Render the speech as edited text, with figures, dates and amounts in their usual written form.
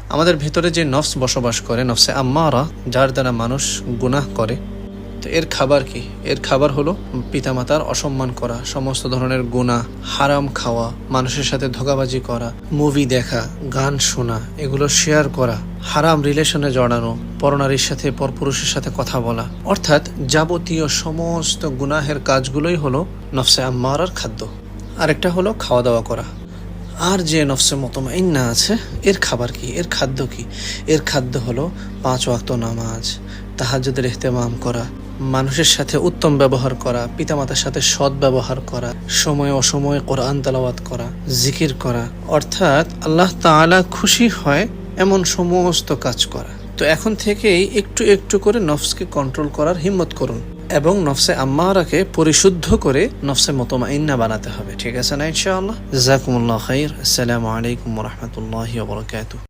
আমাদের ভেতরে যে নফস বসবাস করে, নফসে আম্মারা, যার দ্বারা মানুষ গুনাহ করে, তো এর খাবার কি? এর খাবার হলো পিতামাতার অসম্মান করা, সমস্ত ধরনের গুনাহ, হারাম খাওয়া, মানুষের সাথে ধোঁকাবাজি করা, মুভি দেখা, গান শোনা, এগুলো শেয়ার করা, হারাম রিলেশনে জড়ানো, পরনারীর সাথে পরপুরুষের সাথে কথা বলা, অর্থাৎ যাবতীয় সমস্ত গুনাহের কাজগুলোই হলো নফসে আম্মারার খাদ্য। আরেকটা হলো খাওয়া দাওয়া করা। আর যে নফসে মুতমাইন্না আছে, এর খাবার কি? এর খাদ্য কি? এর খাদ্য হলো 5 ওয়াক্ত নামাজ, তাহাজ্জুদের ইহতিমাম করা, মানুষের সাথে উত্তম ব্যবহার করা, পিতামাতার সাথে সৎ ব্যবহার করা, সময় অসময়ে কোরআন তেলাওয়াত করা, জিকির করা, অর্থাৎ আল্লাহ তাআলা খুশি হয় এমন সমস্ত কাজ করা। তো এখন থেকেই একটু একটু করে নফসকে কন্ট্রোল করার হিম্মত করুন এবং নফসে আম্মারাকে পরিশুদ্ধ করে নফসে মুতমাইন্না বানাতে হবে। ঠিক আছে না ইনশাআল্লাহ? জাযাকুমুল্লাহু খাইর। আসসালামু আলাইকুম ওয়া রাহমাতুল্লাহি ওয়া বারাকাতুহু।